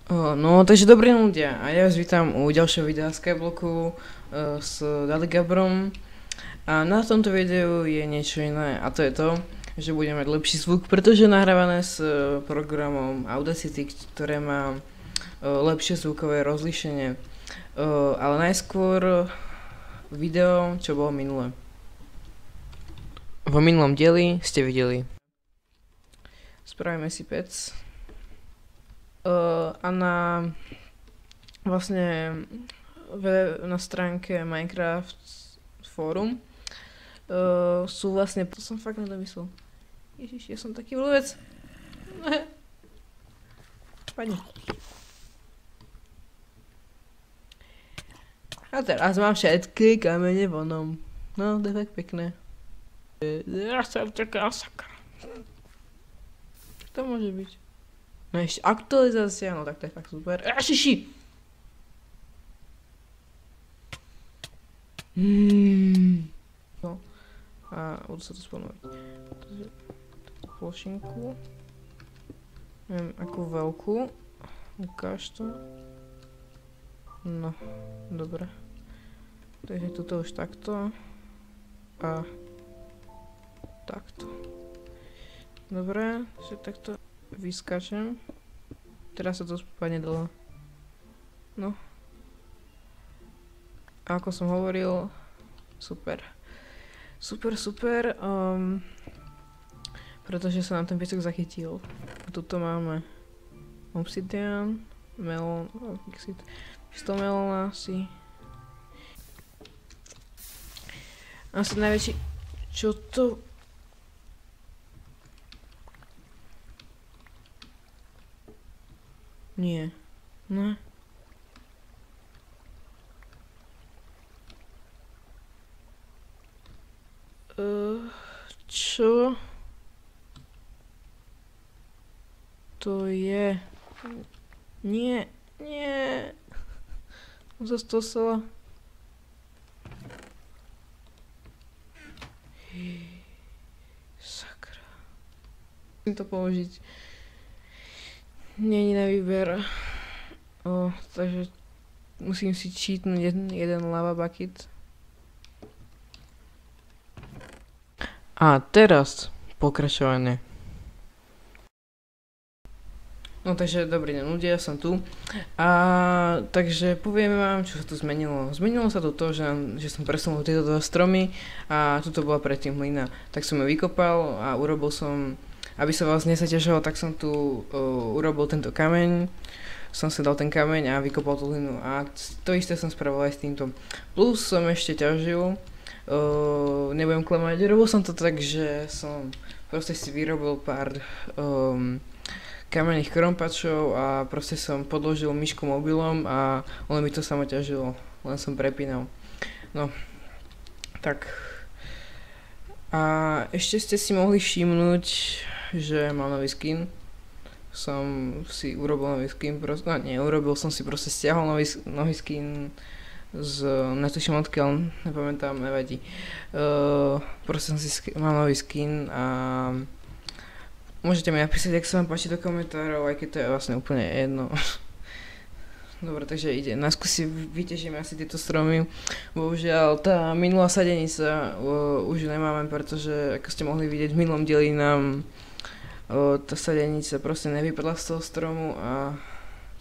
No, takže dobrý ľudia a ja vás vítam u ďalšieho videa Skybloku s Daligabrom a na tomto videu je niečo iné a to je to, že budeme mať lepší zvuk, pretože je nahrávané s programom Audacity, ktoré má lepšie zvukové rozlíšenie, ale najskôr video, čo bolo minulé. Vo minulom dieli ste videli. Spravíme si pec. A vlastne na stránke Minecraft Forum sú vlastne, to som fakt nedomyslel. Ježiš, ja som taký vľúbec. Pani. A teraz mám všetky kamene vonom. No, to je tak pekné. Ja som taká sakra. To môže byť. No ešte aktualizácia, no tak to je fakt super. Šiši! No. A budú sa to spomínať. Plošinku. Neviem, akú veľkú. Ukáž to. No, dobre. Takže toto už takto. A takto. Dobre, že takto vyskačem. Teraz sa to spadne dlho. No. A ako som hovoril, super. Super, pretože sa nám ten piesok zachytil. Tuto máme obsidian, melon, melón asi. Asi najväčší, čo to... Nie. Ne. Čo? To je... Nie. Zastosala. Sakra. Musím to použiť. Nie je na výber. Takže musím si cheatnúť jeden lava bucket. A teraz pokračovanie. No takže dobrý deň ľudia, som tu. A takže poviem vám, čo sa tu zmenilo. Zmenilo sa tu to, že som presunul tieto dva stromy a tuto bola predtým hlina. Tak som ju vykopal a urobil som, aby sa vás nezaťažilo, tak som tu urobil tento kameň. Som si dal ten kameň a vykopal tú hlinu. A to isté som spravil aj s týmto. Plus som ešte ťažil. Nebudem klamať, robil som to tak, že som proste si vyrobil pár kamenných krompačov a proste som podložil myšku mobilom a ono mi to samo ťažilo, len som prepínal. No, tak. A ešte ste si mohli všimnúť, že mám nový skin. Som si urobil nový skin, urobil som si proste stiahol nový skin netuším odkiaľ, nepamätám, nevadí. Proste som si mám nový skin a môžete mi napísať, ak sa vám páči do komentárov, aj keď to je vlastne úplne jedno. Dobre, takže ide. Naskúsi vyťažíme asi tieto stromy. Bohužiaľ, tá minulá sadenica už nemáme, pretože ako ste mohli vidieť v minulom dieli nám tá sadenica proste nevypadla z toho stromu a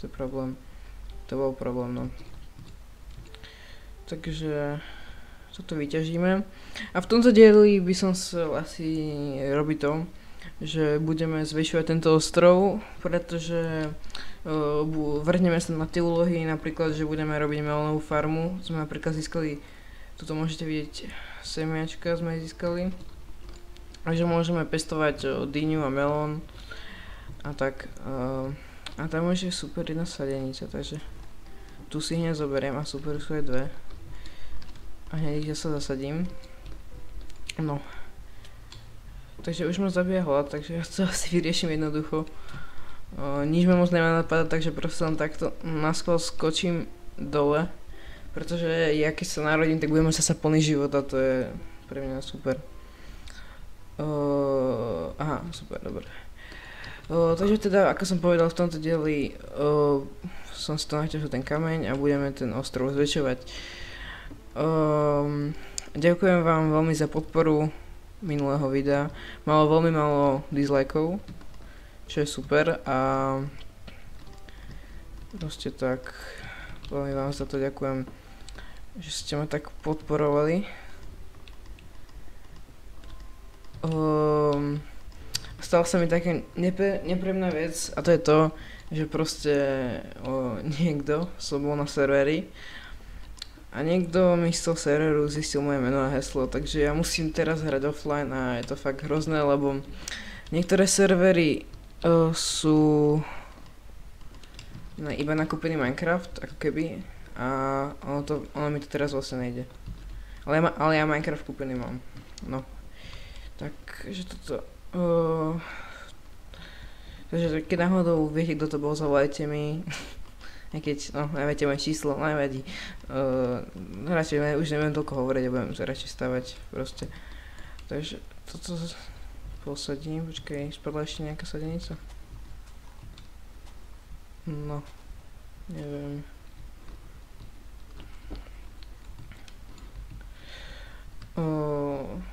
to je problém. To bol problém, no. Takže toto vyťažíme. A v tomto dieli by som chcel asi robiť to, že budeme zväčšovať tento ostrov, pretože vrhneme sa na tie úlohy, napríklad, že budeme robiť melónovú farmu. Sme napríklad získali, tuto môžete vidieť, semiačka sme získali. Takže môžeme pestovať dyňu a melón a tak. A tam už je super jedna sadenica, takže tu si hneď zoberiem a super sú aj dve. A hneď sa zasadím. No. Takže už ma zabíja hlad, takže ja to asi vyrieším jednoducho. Nič ma moc nemá napadať, takže proste len takto naskôr skočím dole. Pretože ja keď sa narodím, tak budem mať sa plný život a to je pre mňa super. Aha, super, dobre. Takže teda, ako som povedal v tomto dieli, som si to naťažil ten kameň a budeme ten ostrov zväčšovať. Ďakujem vám veľmi za podporu minulého videa. Malo veľmi málo dislikeov, čo je super a proste tak, veľmi vám za to ďakujem, že ste ma tak podporovali. Stala sa mi taká nepríjemná vec a to je to, že proste niekto som bol na serveri a niekto mi z toho serveru zistil moje meno a heslo, takže ja musím teraz hrať offline a je to fakt hrozné, lebo niektoré servery sú iba nakúpený Minecraft, ako keby, a ono mi to teraz vlastne nejde. Ale ja Minecraft kúpený mám, no. Takže toto... takže keď náhodou viete, kto to bol, zavolajte mi. Aj keď, no, neviete moje číslo, nevadí. Radšej už neviem toľko hovoriť, ja budem sa radšej stavať, proste. Takže toto posadím, počkej, spadla ešte nejaká sadenica? No, neviem.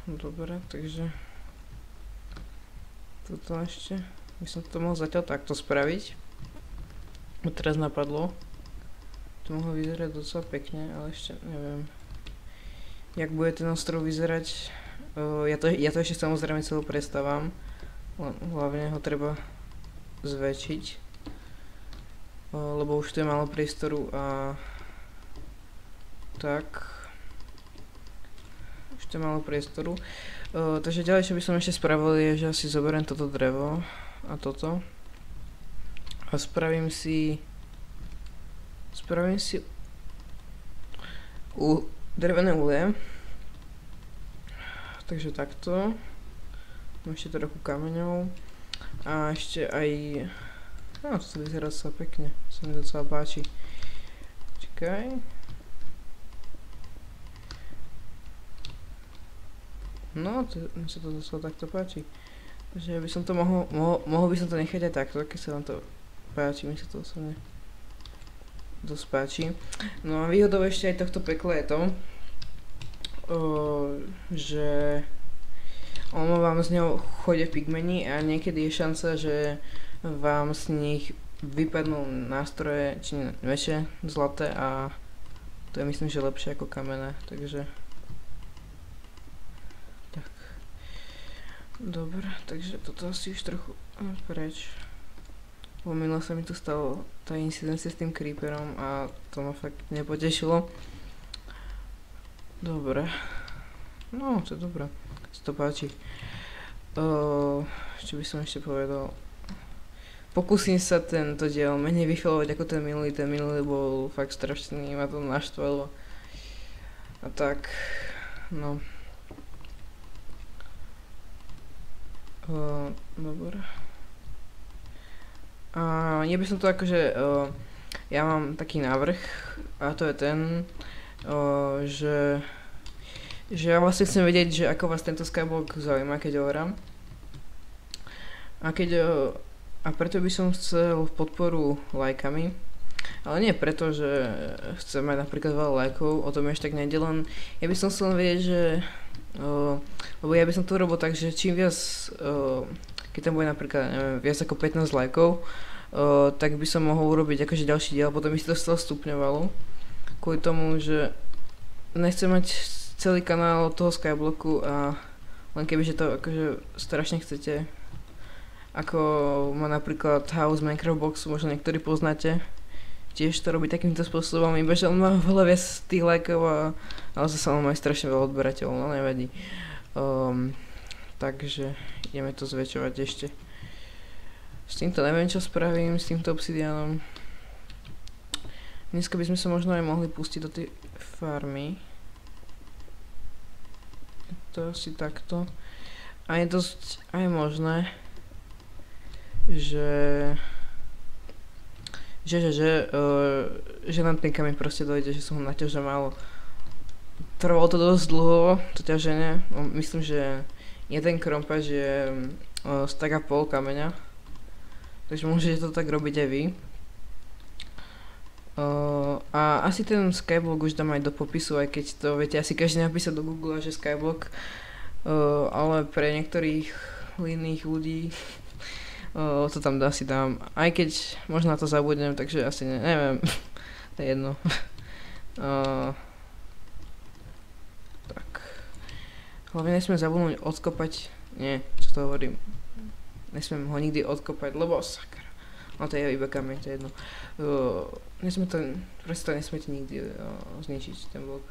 Dobre, takže toto ešte, by som to mohol zatiaľ takto spraviť. Teraz napadlo, to mohlo vyzerať docela pekne, ale ešte neviem, jak bude ten ostrov vyzerať. Ja to ešte samozrejme celú prestávam, hlavne ho treba zväčšiť, lebo už tu je málo priestoru a tak. Už tu je málo priestoru. Takže ďalej, čo by som ešte spravil, je, že si zoberiem toto drevo a toto a spravím si drevené ulie. Takže takto. Mám ešte trochu kameňov a ešte aj to vyzerá sa pekne, sa mi docela páči. Čakaj. No, mi sa to docela takto páči. Takže by som to mohol by som to nechať aj takto, keď sa vám to páči, mi sa to osobne dosť páči. No a výhodou ešte aj tohto pekla je to, že ono vám z neho chodia pigmeni a niekedy je šanca, že vám z nich vypadnú nástroje, či väčšie, zlaté a to je myslím, že lepšie ako kamenné, takže tak. Dobre, takže toto asi už trochu preč. Minule sa mi tu stalo tá incidencia s tým creeperom a to ma fakt nepotešilo. Dobre. No, to je dobré. Si to páči. Čo by som ešte povedal? Pokúsim sa tento diel menej vyfilovať ako ten minulý. Ten minulý bol fakt strašný, ma to naštvalo. A tak, no. Dobre. A ja by som to akože, ja mám taký návrh a to je ten, že ja vlastne chcem vedieť, že ako vás tento skyblock zaujíma, keď ho hrám. A preto by som chcel podporu lajkami, ale nie preto, že chcem mať napríklad veľa lajkov, o tom ešte tak nejde, len ja by som chcel vedieť, že, lebo ja by som to robil tak, že čím viac, keď tam bude napríklad, neviem, viac ako 15 lajkov, tak by som mohol urobiť akože ďalší diel, potom by si to stupňovalo, kvôli tomu, že nechcem mať celý kanál toho skyblocku a len kebyže to akože strašne chcete, ako má napríklad House Minecraft Boxu, možno niektorí poznáte, tiež to robí takýmto spôsobom, iba že on má veľa viac tých lajkov ale zase on má aj strašne veľa odberateľov, no nevadí. Takže ideme to zväčšovať ešte. S týmto neviem, čo spravím, s týmto obsidianom. Dneska by sme sa možno aj mohli pustiť do tej farmy. Je to asi takto. A je dosť aj možné, že nám ten kameň proste dojde, že som ho naťažil málo. Trvalo to dosť dlho, to ťaženie. Myslím, že jeden krompač je stack a pol kameňa. Takže môžete to tak robiť aj vy. A asi ten Skyblock už dám aj do popisu, aj keď to viete asi každý napísať do Google, že Skyblock, ale pre niektorých iných ľudí to tam asi dám, aj keď možno na to zabudnem, takže asi neviem, to je jedno. Tak, hlavne nesmiem zabudnúť odkopať, nie, čo to hovorím, nesmiem ho nikdy odkopať, lebo sakra. No to je iba kameň, to je jedno. Nesmiete nikdy zničiť ten blok.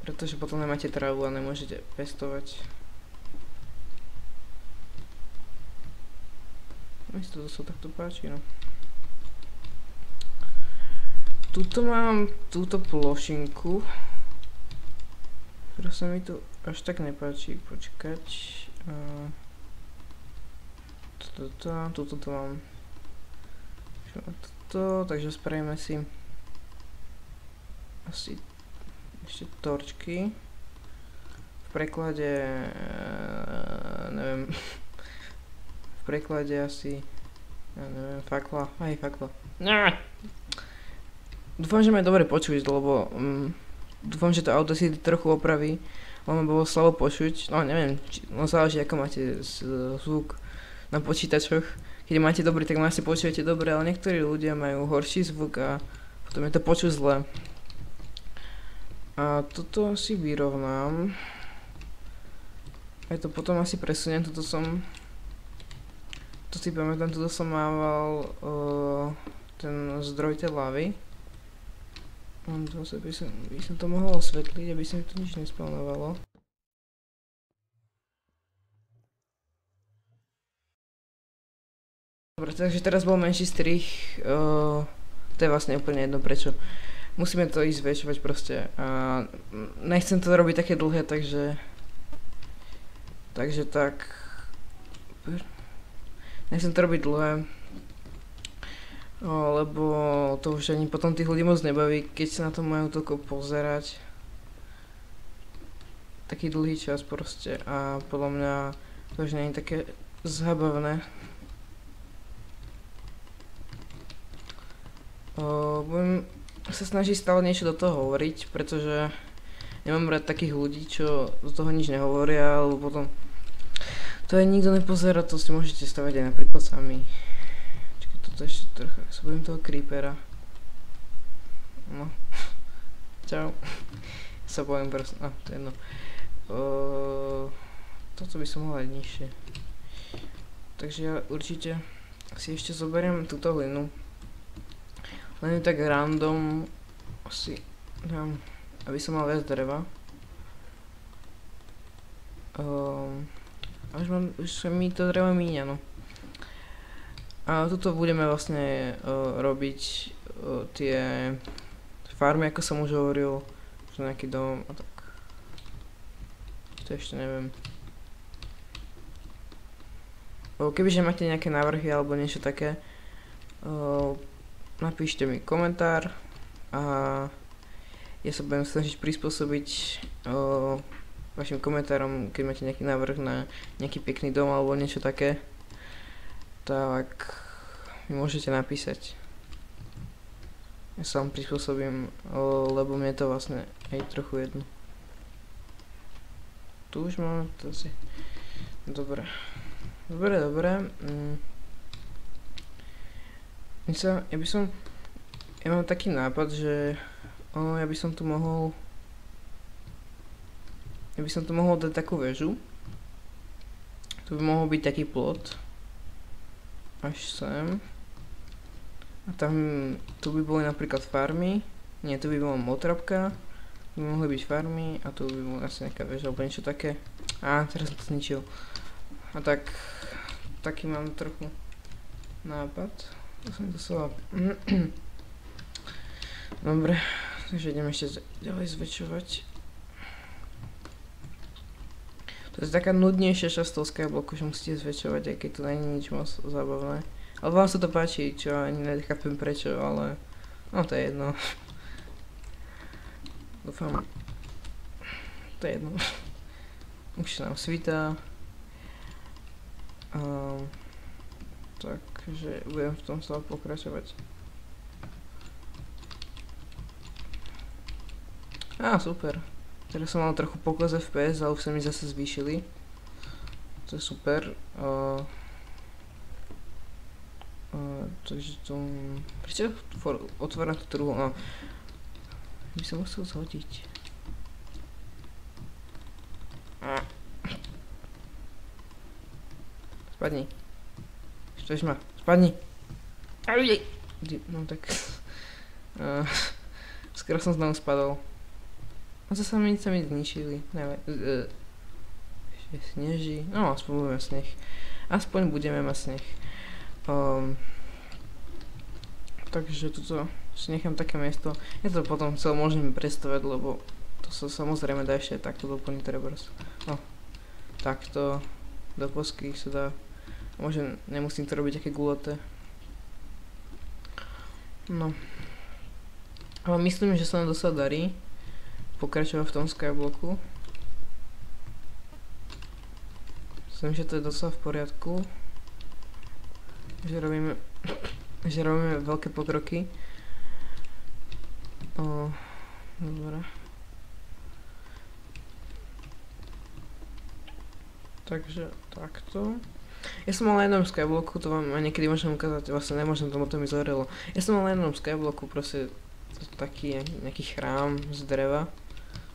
Pretože potom nemáte trávu a nemôžete pestovať. Mi sa takto páči, no. Tuto mám túto plošinku, ktorá sa mi tu až tak nepáči. Počkať. Tuto to mám. Takže spravíme si asi ešte torčky. V preklade neviem. V preklade asi neviem, fakla. Aj fakla. Dúfam, že ma dobre počuť, lebo dúfam, že to Audacity trochu opraví. Ono bolo slabo počuť. No neviem, záleží ako máte zvuk na počítačoch. Keď máte dobrý, tak ma asi počujete dobre, ale niektorí ľudia majú horší zvuk a potom je to počuť zle. A toto si vyrovnám. Aj to potom asi presuniem, to si pamätám, toto som mával ten zdroj tej lavy. Zase by som to mohol osvetliť, aby sa mi to nič nespawnovalo. Dobre, takže teraz bol menší strih, to je vlastne úplne jedno prečo. Musíme to ísť zväčšovať proste a nechcem to robiť také dlhé, takže tak, nechcem to robiť dlhé, lebo to už ani potom tých ľudí moc nebaví, keď sa na to majú toľko pozerať. Taký dlhý čas proste a podľa mňa to už nie je také zábavné. Budem sa snažiť stále niečo do toho hovoriť, pretože nemám rád takých ľudí, čo do toho nič nehovoria, alebo potom to aj nikto nepozerá, to si môžete stavať aj napríklad sami. Čakaj, toto ešte trocha, sa bojím toho creepera. No, čau. Sa bojím proste, to je jedno. Toto by som mohla aj nižšie. Takže ja určite si ešte zoberiem túto hlinu. Len tak random asi dám, aby som mal viac dreva. A už sa mi to drevo míňa, no. A tuto budeme vlastne robiť tie farmy, ako som už hovoril, že nejaký dom a tak. To ešte neviem. Kebyže máte nejaké návrhy alebo niečo také, napíšte mi komentár a ja sa budem snažiť prispôsobiť vašim komentárom, keď máte nejaký návrh na nejaký pekný dom alebo niečo také, tak mi môžete napísať. Ja sa vám prispôsobím, lebo mne to vlastne aj trochu jedno. Tu už máme to asi. Dobre. Ja mám taký nápad, že ja by som tu mohol dať takú väžu. Tu by mohol byť taký plot až sem a tam, tu by boli napríklad farmy, nie, tu by bola motrapka, tu by mohli byť farmy a tu by bola asi nejaká väža alebo niečo také. Teraz som to zničil. A taký mám trochu nápad. To som doslova. Dobre, takže ideme ešte ďalej zväčšovať. To je taká nudnejšia časť toho Skybloku, že musíte zväčšovať, aj keď to nie je nič moc zábavné. Ale vám sa to páči, čo ani nechápem prečo, ale no to je jedno. Dúfam. To je jedno. Už nám svítá. Takže budem v tom sa pokračovať. Super. Teraz som mal trochu pokles FPS, ale už sa mi zase zvýšili. To je super. Takže to... Prečo otváram tú druhú? By som musel zhodiť. Spadni. Štveš ma. Spadni. No tak... Skoro som znovu spadol. A zase sa mi zničili. Ešte sneží. No, aspoň budeme sneh. Aspoň budeme mať sneh. Takže tuto si nechám také miesto. Ja to potom chcel môžem predstavať, lebo to sa samozrejme dá ešte takto doplniť trebárs. No, takto do posky sa dá. Nemusím to robiť také guľaté. No. Ale myslím, že sa nám dosť darí pokračovať v tom skybloku. Myslím, že to je dosť v poriadku. Že robíme veľké pokroky. Dobre. Takže takto. Ja som mal na jednom skybloku, to vám niekedy môžem ukázať, vlastne nemôžem, tomu to mi zhorelo. Ja som mal na jednom skybloku proste taký nejaký chrám z dreva.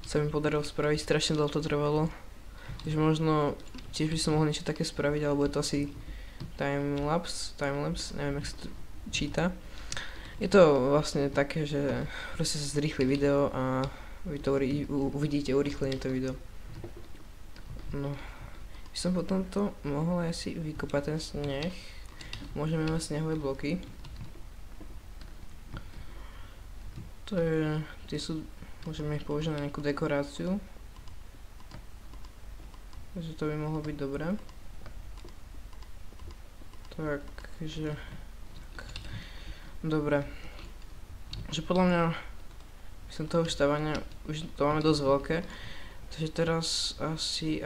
Sa mi podarilo spraviť, strašne dlho to trvalo. Takže možno tiež by som mohol niečo také spraviť, alebo je to asi timelapse, neviem, jak sa to číta. Je to vlastne také, že proste sa zrýchli video a vy to uvidíte urýchlenie to video. No. By som potom to mohol asi vykopať ten sneh. Môžeme mať snehové bloky. Tie sú, môžeme ich použiť na nejakú dekoráciu. Takže to by mohlo byť dobré. Takže... Dobre. Že podľa mňa by som toho vstávania, už to máme dosť veľké. Takže teraz asi.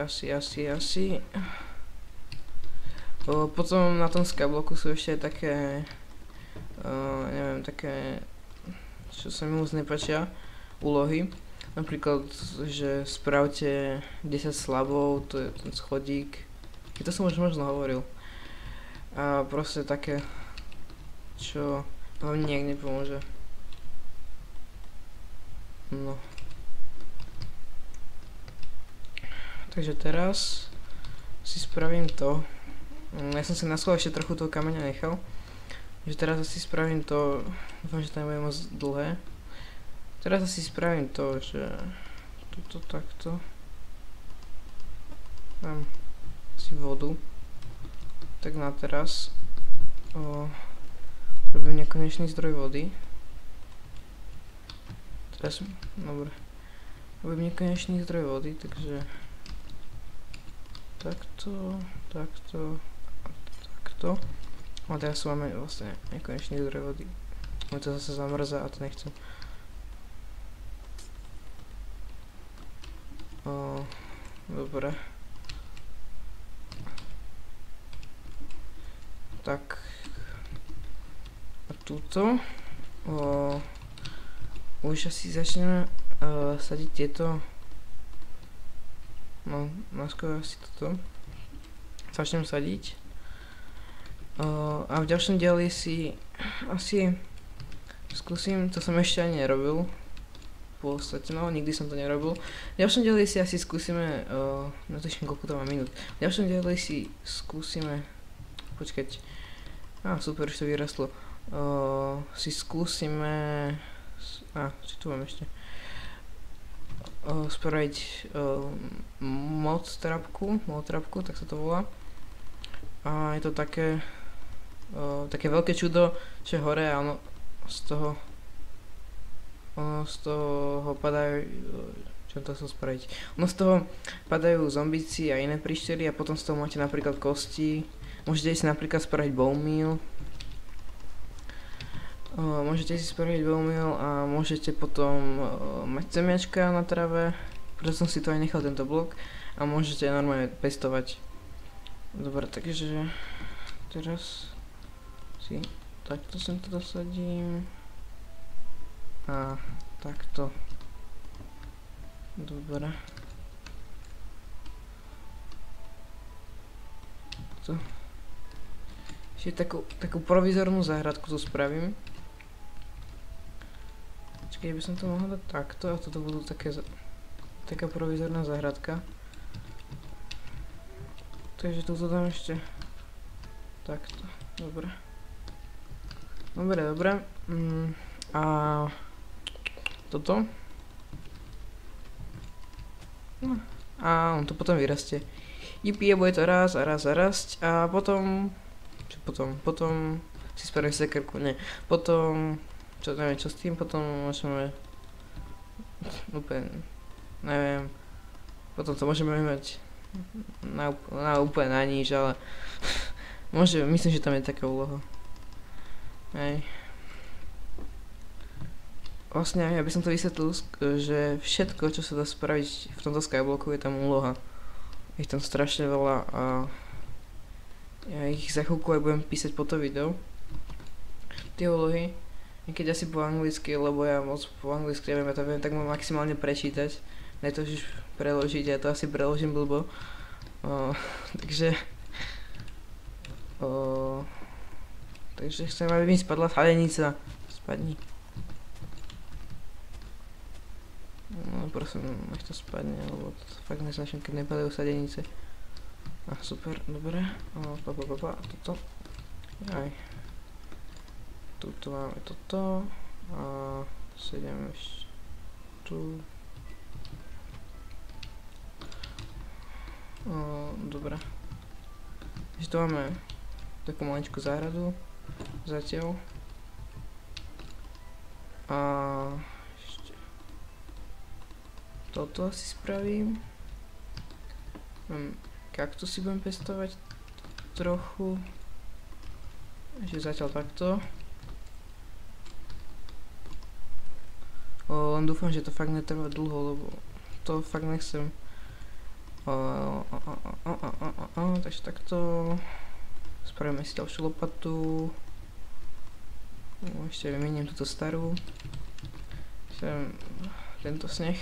Potom na tom skybloku sú ešte také, neviem, také, čo sa mi moc nepáčia, úlohy. Napríklad, že spravte 10 slabov, to je ten schodík. I to som už možno hovoril. A proste také, čo vám nejak nepomôže. No. Takže teraz si spravím to. Ja som si na schvál ešte trochu toho kameňa nechal. Takže teraz asi spravím to. Dúfam, že to nebude moc dlhé. Teraz asi spravím to, že tuto takto. Dám si vodu. Tak na teraz robím nekonečný zdroj vody. Teraz, dobre. Robím nekonečný zdroj vody, takže takto. A teraz máme vlastne nekonečný zdroj vody. Môj to zase zamrzá a to nechcem. Dobre. Tak. A túto. Už asi začneme sadiť tieto. No, naskôr asi toto. Začnem sadiť. A v ďalšom dieli si asi skúsim, to som ešte ani nerobil. V podstate, no, nikdy som to nerobil. V ďalšom dieli si asi skúsime, netuším koľko to má minút. V ďalšom dieli si skúsime, počkať, super, už to vyrastlo. Si skúsime, čo tu mám ešte? Spraviť mod trapku, tak sa to volá. A je to také veľké čudo, čo je hore a ono z toho padajú, čo to chcel spraviť? Ono z toho padajú zombici a iné príštery a potom z toho máte napríklad kosti. Môžete si napríklad spraviť bone meal. A môžete potom mať semiačka na trave, preto som si to aj nechal tento blok a môžete normálne pestovať. Dobre, takže teraz si takto sem to dosadím. A takto. Dobre. To. Ešte takú provizornú záhradku tu spravím. Keď by som to mohol dať takto a toto budú taká provizorná záhradka. Takže tu dám ešte takto. Dobre. Dobre. A toto. No. A on to potom vyrastie. Jipie, bude to raz a rasť a potom... Čo potom? Potom si spravím sekerku, nie. Potom... Čo neviem čo s tým, potom môžeme... Úplne... Neviem... Potom to môžeme mať... Na úplne na nič, ale... Myslím, že tam je taká úloha. Hej. Vlastne ja by som to vysvetlil, že všetko, čo sa dá spraviť v tomto skyblocku, je tam úloha. Je tam strašne veľa a ja ich za chvíľku aj budem písať po to video. Tie úlohy. Niekedy asi po anglicky, lebo ja moc po anglicky neviem, ja to viem tak maximálne prečítať. Ne to už preložiť, ja to asi preložím blbo. Takže chcem, aby mi spadla sadenica. Spadni. No prosím, nech to spadne, lebo to fakt neznačím, keď nepadajú sadenice. Super, dobre. Toto. Aj. Tuto máme toto. A 7 ešte tu. Dobre. Ešte tu máme takú maličkú záhradu. Zatiaľ. A ešte toto asi spravím. Kaktusy budem pestovať trochu. Ešte zatiaľ takto. Len dúfam, že to fakt netrvá dlho, lebo to fakt nechcem. Takže takto. Spravíme si ďalšiu lopatu. Ešte vymeniem túto starú. Tento sneh.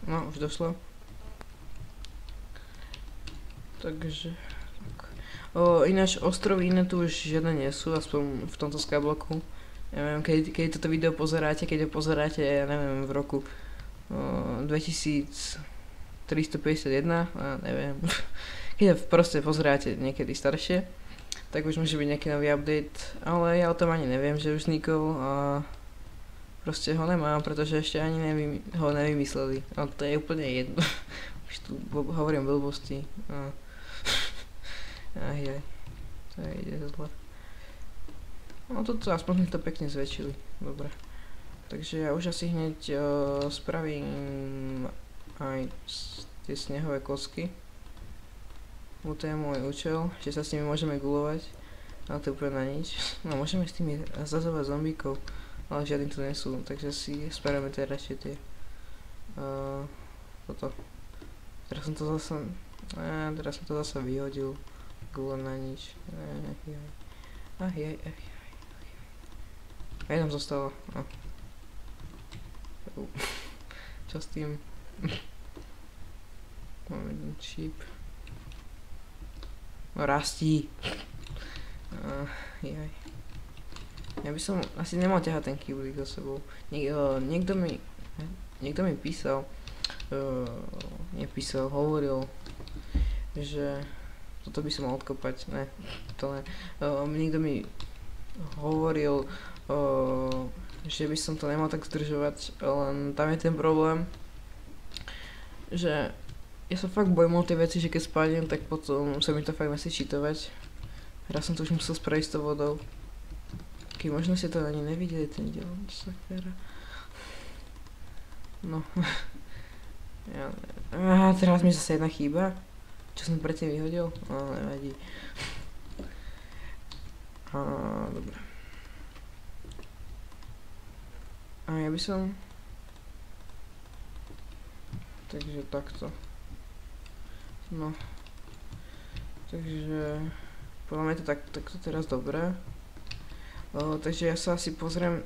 No, už došlo. Takže tak. Ináč ostrovy iné tu už žiadne nie sú, aspoň v tomto skyblocku. Ja neviem, keď toto video pozeráte, keď ho pozeráte, ja neviem, v roku 2351, neviem. Keď ho proste pozeráte niekedy staršie, tak už môže byť nejaký nový update, ale ja o tom ani neviem, že už vznikol a proste ho nemám, pretože ešte ani ho nevymysleli. Ale to je úplne jedno. Už tu hovorím blbosti. Ajaj, to ide zle. No toto aspoň to pekne zväčšili, dobre. Takže ja už asi hneď spravím aj tie snehové kosky. To je môj účel, že sa s nimi môžeme gulovať, ale to je úplne na nič. No môžeme s tými zazovať zombíkov, ale žiadny tu nie sú, takže si spravíme teda radšej tie toto. Teraz som to zase vyhodil. Gule na nič. A tam zostalo. Čo s tým? Máme jeden čip. No rastí. Ja by som asi nemal ťahať ten kyblík za sebou. Niekto mi písal, hovoril, že toto by som mal odkopať, ne, to ne. Niekto mi hovoril, že by som to nemal tak zdržovať, len tam je ten problém, že ja sa fakt bojím o tie veci, že keď spadnem, tak potom sa mi to fakt musí cheatovať. Raz som to už musel spraviť s tou vodou. Keď možno ste to ani nevideli, ten diel, sakra. No. Teraz mi zase jedna chýba. Čo som predtým vyhodil? No, nevadí. Dobre. A ja by som... Takže takto. No. Takže... Podľa mňa je to takto teraz dobré. Takže ja sa asi pozriem,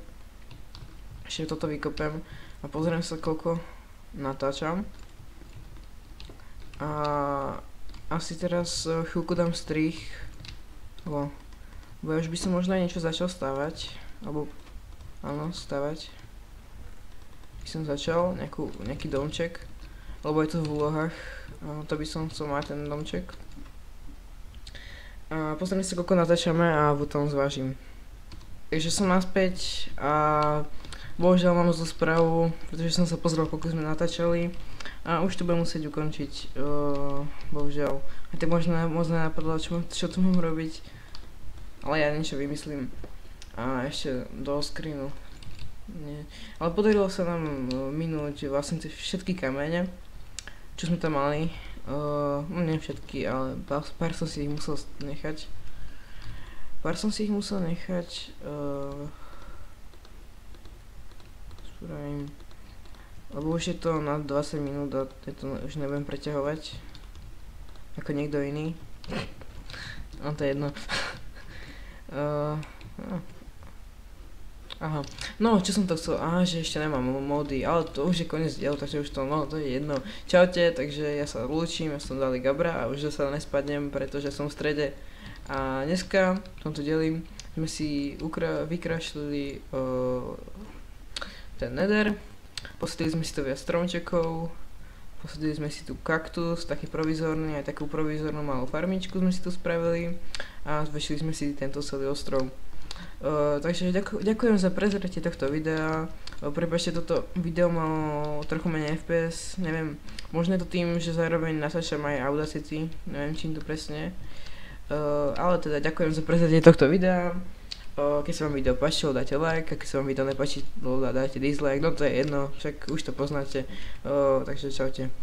ešte toto vykopem a pozriem sa, koľko natáčam. A asi teraz chvíľku dám strih, bo ja už by som možno aj niečo začal stavať, alebo áno, stavať. By som začal, nejaký domček, lebo je to v úlohách, to by som chcel mať ten domček. A pozriem sa, koľko natáčame a potom zvážim. Takže som naspäť a bohužiaľ mám zlú správu, pretože som sa pozrel, koľko sme natáčali a už to budem musieť ukončiť, bohužiaľ. A tak možno napadlo, čo tu mám robiť, ale ja niečo vymyslím. A ešte do screenu. Nie. Ale podarilo sa nám minúť vlastne všetky kamene, čo sme tam mali. No nie všetky, ale pár som si ich musel nechať. Spravím, lebo už je to na 20 minút a to už nebudem preťahovať ako niekto iný. No to je jedno. Aha, no čo som to chcel, že ešte nemám mody, ale to už je koniec dielu, takže už to, no to je jedno. Čaute, takže ja sa lúčim, ja som Dali Gabra a už sa nespadnem, pretože som v strede. A dneska, v tomto dieli, sme si vykrašlili ten nether, posadili sme si to viac stromčekov, posadili sme si tu kaktus, taký provizorný, aj takú provizornú malú farmičku sme si tu spravili a zväčšili sme si tento celý ostrov. Takže ďakujem za prezretie tohto videa. Prepáčte, toto video malo trochu menej FPS, neviem, možno je to tým, že zároveň natáčam aj Audacity, neviem čím to presne. Ale teda ďakujem za prezretie tohto videa. Keď sa vám video páčilo, dajte like, a keď sa vám video nepáčilo, dajte dislike, no to je jedno, však už to poznáte. Takže čaute.